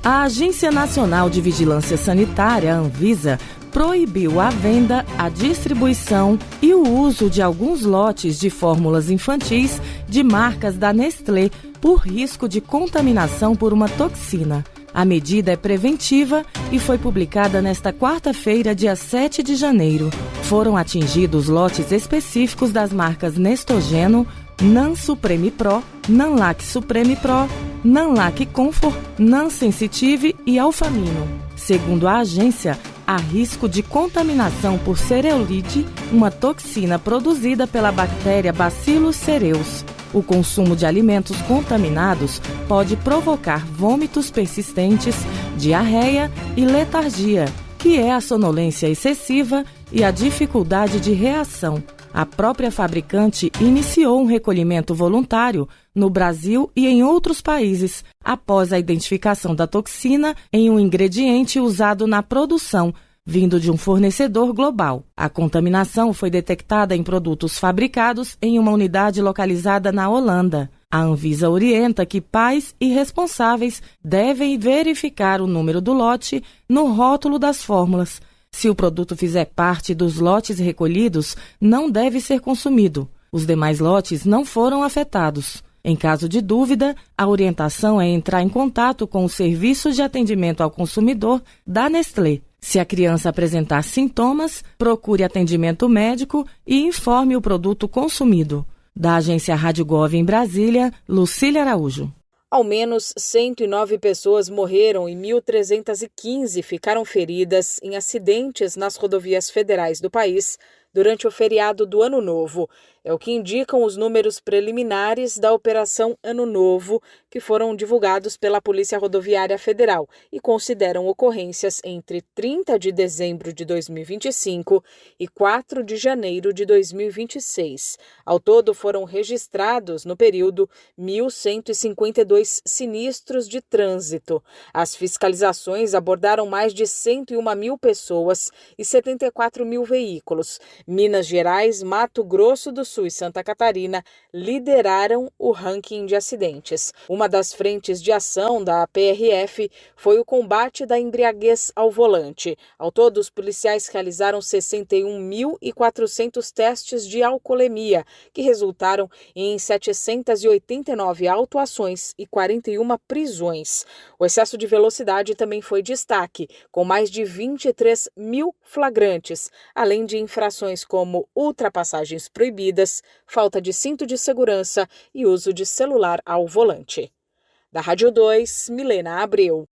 A Agência Nacional de Vigilância Sanitária, Anvisa, proibiu a venda, a distribuição e o uso de alguns lotes de fórmulas infantis de marcas da Nestlé por risco de contaminação por uma toxina. A medida é preventiva e foi publicada nesta quarta-feira, dia 7 de janeiro. Foram atingidos lotes específicos das marcas Nestogeno, Nan Supreme Pro, Nanlac Supreme Pro, Nanlac Comfort, Nan Sensitive e Alfamino. Segundo a agência, há risco de contaminação por cereulite, uma toxina produzida pela bactéria Bacillus cereus. O consumo de alimentos contaminados pode provocar vômitos persistentes, diarreia e letargia, que é a sonolência excessiva e a dificuldade de reação. A própria fabricante iniciou um recolhimento voluntário no Brasil e em outros países, após a identificação da toxina em um ingrediente usado na produção, vindo de um fornecedor global. A contaminação foi detectada em produtos fabricados em uma unidade localizada na Holanda. A Anvisa orienta que pais e responsáveis devem verificar o número do lote no rótulo das fórmulas. Se o produto fizer parte dos lotes recolhidos, não deve ser consumido. Os demais lotes não foram afetados. Em caso de dúvida, a orientação é entrar em contato com o Serviço de Atendimento ao Consumidor da Nestlé. Se a criança apresentar sintomas, procure atendimento médico e informe o produto consumido. Da agência Rádio Gov em Brasília, Lucília Araújo. Ao menos 109 pessoas morreram e 1.315 ficaram feridas em acidentes nas rodovias federais do país durante o feriado do Ano Novo. É o que indicam os números preliminares da Operação Ano Novo, que foram divulgados pela Polícia Rodoviária Federal e consideram ocorrências entre 30 de dezembro de 2025 e 4 de janeiro de 2026. Ao todo, foram registrados, no período, 1.152 sinistros de trânsito. As fiscalizações abordaram mais de 101 mil pessoas e 74 mil veículos. Minas Gerais, Mato Grosso do Sul e Santa Catarina lideraram o ranking de acidentes. Uma das frentes de ação da PRF foi o combate da embriaguez ao volante. Ao todo, os policiais realizaram 61.400 testes de alcoolemia, que resultaram em 789 autuações e 41 prisões. O excesso de velocidade também foi destaque, com mais de 23 mil flagrantes, além de infrações como ultrapassagens proibidas, falta de cinto de segurança e uso de celular ao volante. Da Rádio 2, Milena Abreu.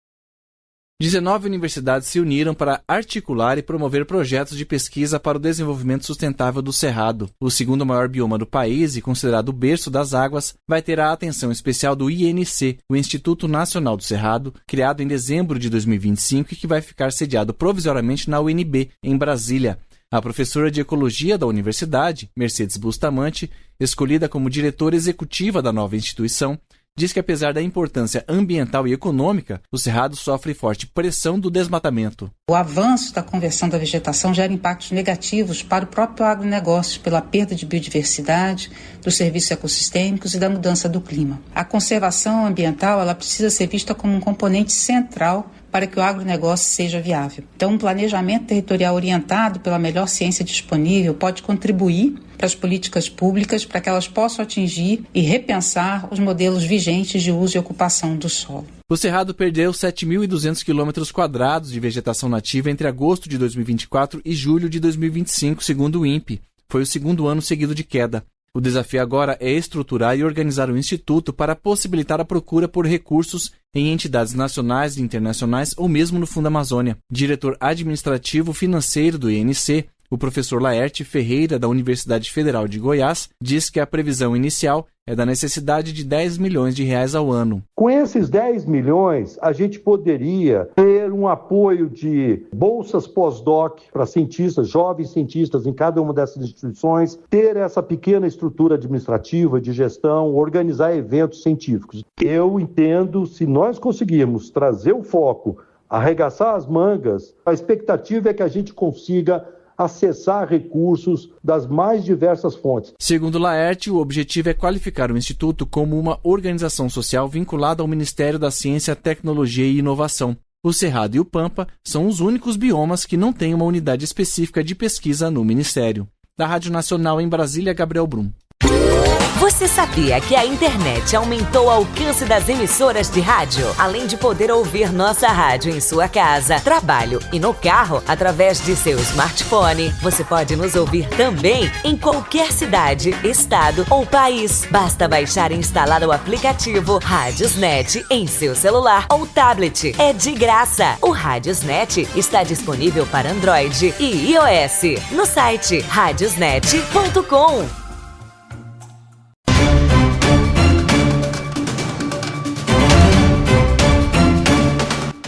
19 universidades se uniram para articular e promover projetos de pesquisa para o desenvolvimento sustentável do Cerrado. O segundo maior bioma do país e considerado o berço das águas, vai ter a atenção especial do INC, o Instituto Nacional do Cerrado, criado em dezembro de 2025 e que vai ficar sediado provisoriamente na UNB, em Brasília. A professora de Ecologia da universidade, Mercedes Bustamante, escolhida como diretora executiva da nova instituição, diz que apesar da importância ambiental e econômica, o Cerrado sofre forte pressão do desmatamento. O avanço da conversão da vegetação gera impactos negativos para o próprio agronegócio, pela perda de biodiversidade, dos serviços ecossistêmicos e da mudança do clima. A conservação ambiental ela precisa ser vista como um componente central para que o agronegócio seja viável. Então, um planejamento territorial orientado pela melhor ciência disponível pode contribuir para as políticas públicas para que elas possam atingir e repensar os modelos vigentes de uso e ocupação do solo. O Cerrado perdeu 7.200 km² de vegetação nativa entre agosto de 2024 e julho de 2025, segundo o INPE. Foi o segundo ano seguido de queda. O desafio agora é estruturar e organizar o Instituto para possibilitar a procura por recursos em entidades nacionais e internacionais ou mesmo no Fundo Amazônia. Diretor administrativo financeiro do INC, o professor Laerte Ferreira, da Universidade Federal de Goiás, diz que a previsão inicial é da necessidade de 10 milhões de reais ao ano. Com esses 10 milhões, a gente poderia ter um apoio de bolsas pós-doc para cientistas, jovens cientistas em cada uma dessas instituições, ter essa pequena estrutura administrativa de gestão, organizar eventos científicos. Eu entendo, se nós conseguirmos trazer o foco, arregaçar as mangas, a expectativa é que a gente consiga acessar recursos das mais diversas fontes. Segundo Laerte, o objetivo é qualificar o Instituto como uma organização social vinculada ao Ministério da Ciência, Tecnologia e Inovação. O Cerrado e o Pampa são os únicos biomas que não têm uma unidade específica de pesquisa no Ministério. Da Rádio Nacional em Brasília, Gabriel Brum. Você sabia que a internet aumentou o alcance das emissoras de rádio? Além de poder ouvir nossa rádio em sua casa, trabalho e no carro, através de seu smartphone, você pode nos ouvir também em qualquer cidade, estado ou país. Basta baixar e instalar o aplicativo Radiosnet em seu celular ou tablet. É de graça. O Radiosnet está disponível para Android e iOS no site radiosnet.com.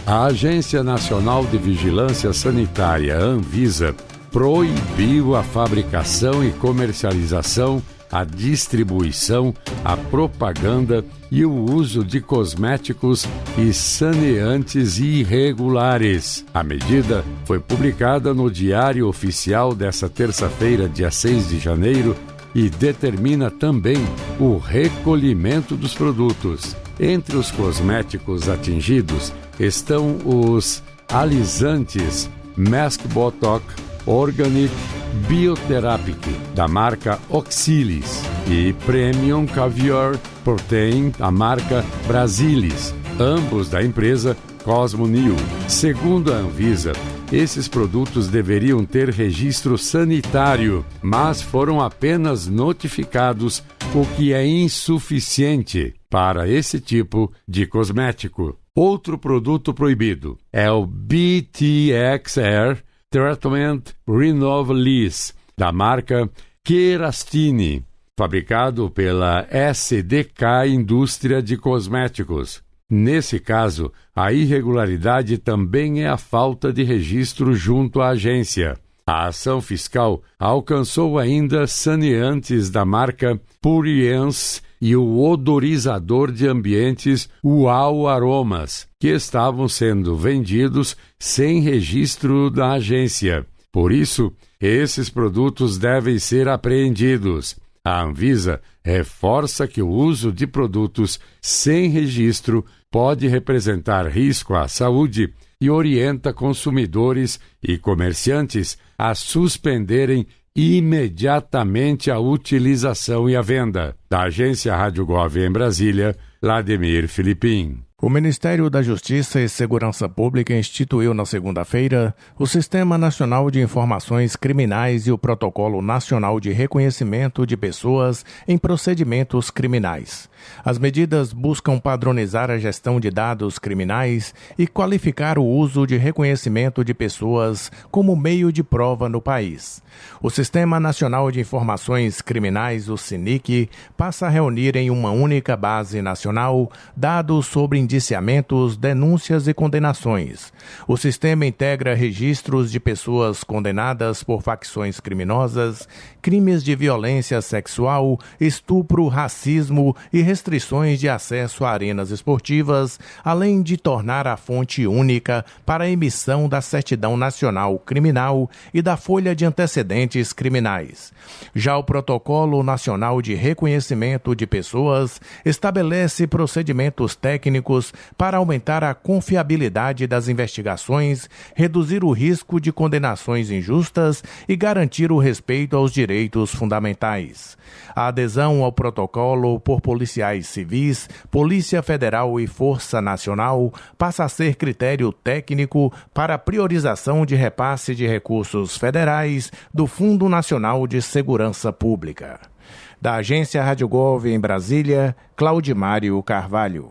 A Agência Nacional de Vigilância Sanitária, Anvisa, proibiu a fabricação e comercialização, a distribuição, a propaganda e o uso de cosméticos e saneantes irregulares. A medida foi publicada no Diário Oficial desta terça-feira, dia 6 de janeiro, e determina também o recolhimento dos produtos. Entre os cosméticos atingidos estão os alisantes Mask Botox Organic Biotherapic, da marca Oxilis, e Premium Caviar Protein, da marca Brasilis, ambos da empresa Cosmonew. Segundo a Anvisa, esses produtos deveriam ter registro sanitário, mas foram apenas notificados, o que é insuficiente para esse tipo de cosmético. Outro produto proibido é o BTX Air Treatment Renovalis, da marca Kerastine, fabricado pela SDK Indústria de Cosméticos. Nesse caso, a irregularidade também é a falta de registro junto à agência. A ação fiscal alcançou ainda saneantes da marca Puriens e o odorizador de ambientes Uau Aromas, que estavam sendo vendidos sem registro da agência. Por isso, esses produtos devem ser apreendidos. A Anvisa reforça que o uso de produtos sem registro pode representar risco à saúde e orienta consumidores e comerciantes a suspenderem imediatamente a utilização e a venda. Da Agência Rádio Gov em Brasília, Vladimir Filipim. O Ministério da Justiça e Segurança Pública instituiu na segunda-feira o Sistema Nacional de Informações Criminais e o Protocolo Nacional de Reconhecimento de Pessoas em Procedimentos Criminais. As medidas buscam padronizar a gestão de dados criminais e qualificar o uso de reconhecimento de pessoas como meio de prova no país. O Sistema Nacional de Informações Criminais, o SINIC, passa a reunir em uma única base nacional dados sobre indiciamentos, denúncias e condenações. O sistema integra registros de pessoas condenadas por facções criminosas, crimes de violência sexual, estupro, racismo e restrições de acesso a arenas esportivas, além de tornar a fonte única para a emissão da Certidão Nacional Criminal e da Folha de Antecedentes Criminais. Já o Protocolo Nacional de Reconhecimento de Pessoas estabelece procedimentos técnicos para aumentar a confiabilidade das investigações, reduzir o risco de condenações injustas e garantir o respeito aos direitos fundamentais. A adesão ao protocolo por policiais civis, Polícia Federal e Força Nacional passa a ser critério técnico para a priorização de repasse de recursos federais do Fundo Nacional de Segurança Pública. Da Agência Rádio Gov em Brasília, Claudimário Carvalho.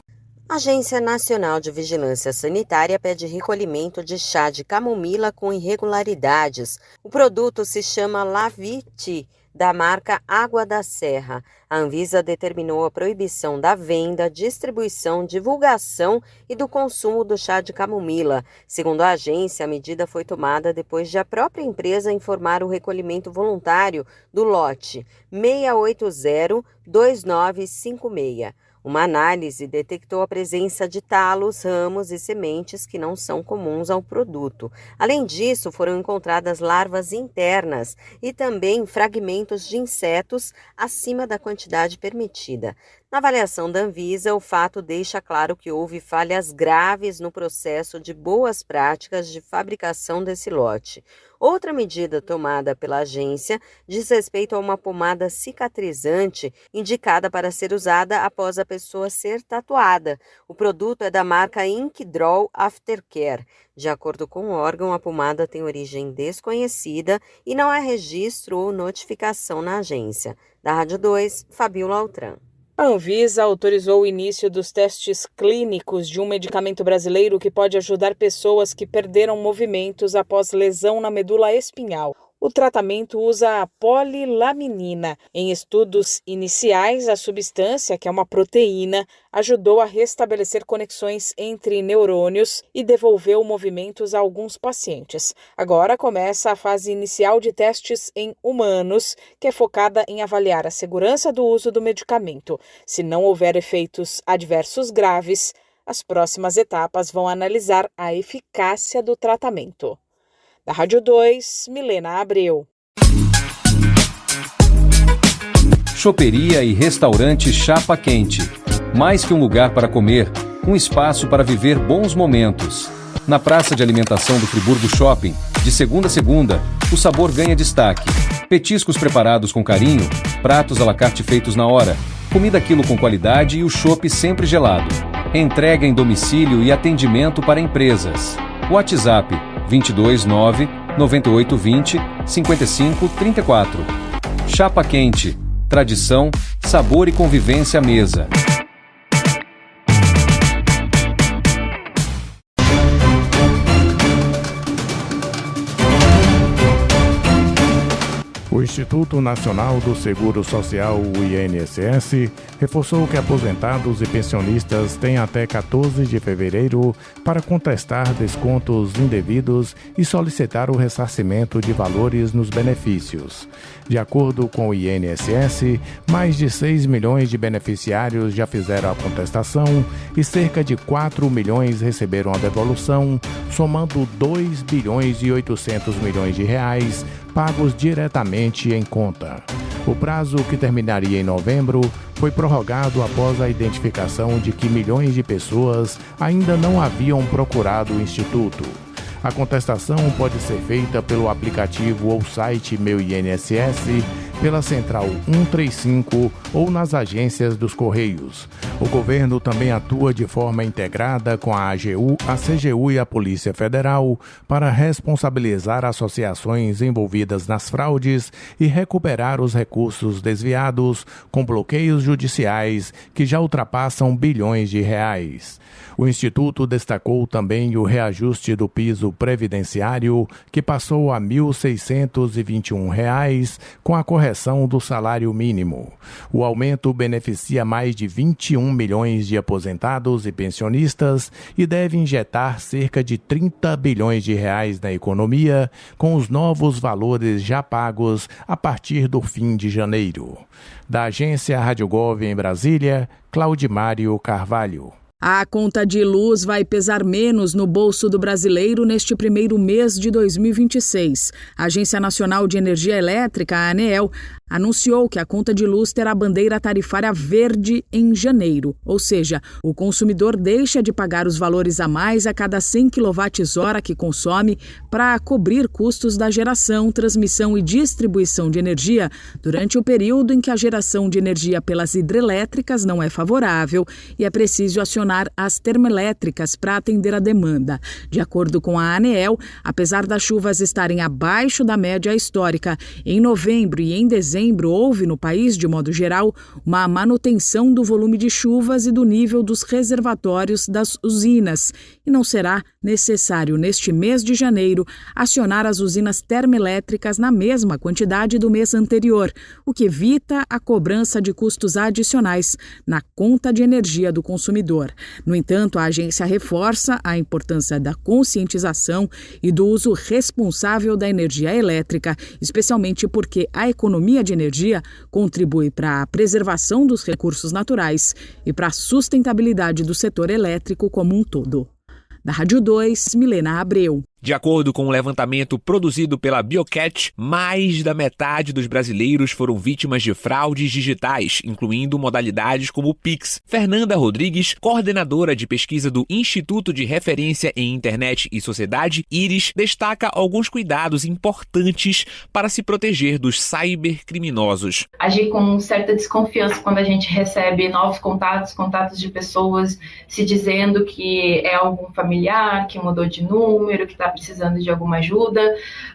A Agência Nacional de Vigilância Sanitária pede recolhimento de chá de camomila com irregularidades. O produto se chama Laviti, da marca Água da Serra. A Anvisa determinou a proibição da venda, distribuição, divulgação e do consumo do chá de camomila. Segundo a agência, a medida foi tomada depois de a própria empresa informar o recolhimento voluntário do lote 6802956. Uma análise detectou a presença de talos, ramos e sementes que não são comuns ao produto. Além disso, foram encontradas larvas internas e também fragmentos de insetos acima da quantidade permitida. Na avaliação da Anvisa, o fato deixa claro que houve falhas graves no processo de boas práticas de fabricação desse lote. Outra medida tomada pela agência diz respeito a uma pomada cicatrizante indicada para ser usada após a pessoa ser tatuada. O produto é da marca Ink Draw Aftercare. De acordo com o órgão, a pomada tem origem desconhecida e não há registro ou notificação na agência. Da Rádio 2, Fabiola Altran. A Anvisa autorizou o início dos testes clínicos de um medicamento brasileiro que pode ajudar pessoas que perderam movimentos após lesão na medula espinhal. O tratamento usa a polilaminina. Em estudos iniciais, a substância, que é uma proteína, ajudou a restabelecer conexões entre neurônios e devolveu movimentos a alguns pacientes. Agora começa a fase inicial de testes em humanos, que é focada em avaliar a segurança do uso do medicamento. Se não houver efeitos adversos graves, as próximas etapas vão analisar a eficácia do tratamento. Da Rádio 2, Milena Abreu. Choperia e restaurante Chapa Quente. Mais que um lugar para comer, um espaço para viver bons momentos. Na praça de alimentação do Friburgo Shopping, de segunda a segunda, o sabor ganha destaque. Petiscos preparados com carinho, pratos à la carte feitos na hora, comida quilo com qualidade e o chopp sempre gelado. Entrega em domicílio e atendimento para empresas. WhatsApp 229 9820 5534. Chapa Quente. Tradição, sabor e convivência à mesa. O Instituto Nacional do Seguro Social, o INSS, reforçou que aposentados e pensionistas têm até 14 de fevereiro para contestar descontos indevidos e solicitar o ressarcimento de valores nos benefícios. De acordo com o INSS, mais de 6 milhões de beneficiários já fizeram a contestação e cerca de 4 milhões receberam a devolução, somando 2 bilhões e 800 milhões de reais pagos diretamente em conta. O prazo, que terminaria em novembro, foi prorrogado após a identificação de que milhões de pessoas ainda não haviam procurado o Instituto. A contestação pode ser feita pelo aplicativo ou site Meu INSS, pela Central 135 ou nas agências dos Correios. O governo também atua de forma integrada com a AGU, a CGU e a Polícia Federal para responsabilizar associações envolvidas nas fraudes e recuperar os recursos desviados com bloqueios judiciais que já ultrapassam bilhões de reais. O Instituto destacou também o reajuste do piso previdenciário, que passou a R$ 1.621, com a correção do salário mínimo. O aumento beneficia mais de 21 milhões de aposentados e pensionistas e deve injetar cerca de 30 bilhões de reais na economia, com os novos valores já pagos a partir do fim de janeiro. Da agência Rádio Gov em Brasília, Claudimário Carvalho. A conta de luz vai pesar menos no bolso do brasileiro neste primeiro mês de 2026. A Agência Nacional de Energia Elétrica, a ANEEL, anunciou que a conta de luz terá bandeira tarifária verde em janeiro, ou seja, o consumidor deixa de pagar os valores a mais a cada 100 kWh que consome para cobrir custos da geração, transmissão e distribuição de energia durante o período em que a geração de energia pelas hidrelétricas não é favorável e é preciso acionar as termoelétricas para atender a demanda. De acordo com a ANEEL, apesar das chuvas estarem abaixo da média histórica, em novembro e em dezembro houve no país, de modo geral, uma manutenção do volume de chuvas e do nível dos reservatórios das usinas, e não será necessário, neste mês de janeiro, acionar as usinas termoelétricas na mesma quantidade do mês anterior, o que evita a cobrança de custos adicionais na conta de energia do consumidor. No entanto, a agência reforça a importância da conscientização e do uso responsável da energia elétrica, especialmente porque a economia de energia contribui para a preservação dos recursos naturais e para a sustentabilidade do setor elétrico como um todo. Da Rádio 2, Milena Abreu. De acordo com um levantamento produzido pela Biocat, mais da metade dos brasileiros foram vítimas de fraudes digitais, incluindo modalidades como o Pix. Fernanda Rodrigues, coordenadora de pesquisa do Instituto de Referência em Internet e Sociedade, IRIS, destaca alguns cuidados importantes para se proteger dos cybercriminosos. Agir com certa desconfiança quando a gente recebe novos contatos de pessoas se dizendo que é algum familiar que mudou de número, que está precisando de alguma ajuda.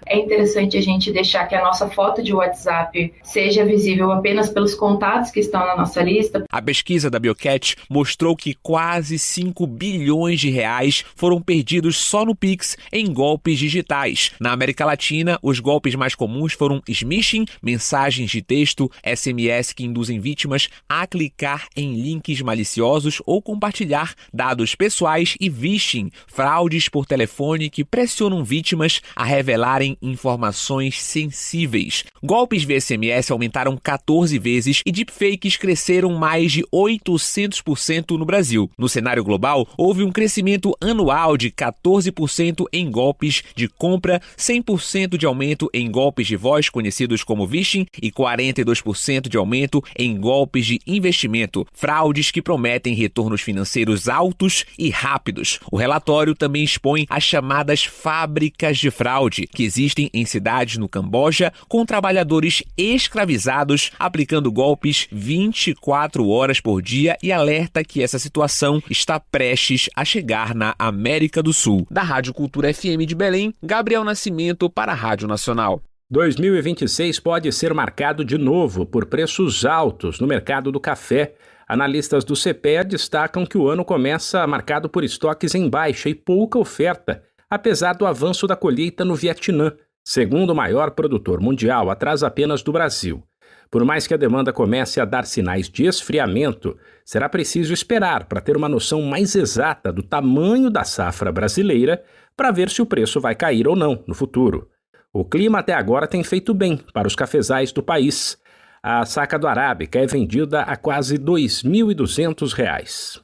É interessante a gente deixar que a nossa foto de WhatsApp seja visível apenas pelos contatos que estão na nossa lista. A pesquisa da Biocat mostrou que quase 5 bilhões de reais foram perdidos só no Pix em golpes digitais. Na América Latina, os golpes mais comuns foram smishing, mensagens de texto, SMS que induzem vítimas a clicar em links maliciosos ou compartilhar dados pessoais, e phishing, fraudes por telefone que pressionam vítimas a revelarem informações sensíveis. Golpes via SMS aumentaram 14 vezes e deepfakes cresceram mais de 800% no Brasil. No cenário global, houve um crescimento anual de 14% em golpes de compra, 100% de aumento em golpes de voz, conhecidos como phishing, e 42% de aumento em golpes de investimento, fraudes que prometem retornos financeiros altos e rápidos. O relatório também expõe as chamadas fábricas de fraude, que existem em cidades no Camboja, com trabalhadores escravizados aplicando golpes 24 horas por dia, e alerta que essa situação está prestes a chegar na América do Sul. Da Rádio Cultura FM de Belém, Gabriel Nascimento para a Rádio Nacional. 2026 pode ser marcado de novo por preços altos no mercado do café. Analistas do CPEA destacam que o ano começa marcado por estoques em baixa e pouca oferta, apesar do avanço da colheita no Vietnã, segundo o maior produtor mundial, atrás apenas do Brasil. Por mais que a demanda comece a dar sinais de esfriamento, será preciso esperar para ter uma noção mais exata do tamanho da safra brasileira para ver se o preço vai cair ou não no futuro. O clima até agora tem feito bem para os cafezais do país. A saca do Arábica é vendida a quase R$ 2.200.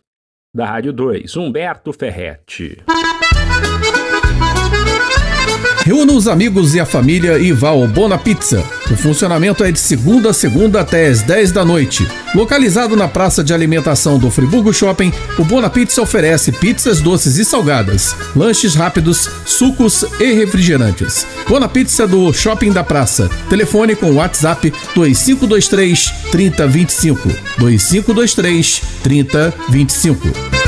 Da Rádio 2, Humberto Ferretti. Reúna os amigos e a família e vá ao Bona Pizza. O funcionamento é de segunda a segunda até às 10 da noite. Localizado na praça de alimentação do Friburgo Shopping, o Bona Pizza oferece pizzas doces e salgadas, lanches rápidos, sucos e refrigerantes. Bona Pizza do Shopping da Praça. Telefone com WhatsApp 2523 3025. 2523 3025.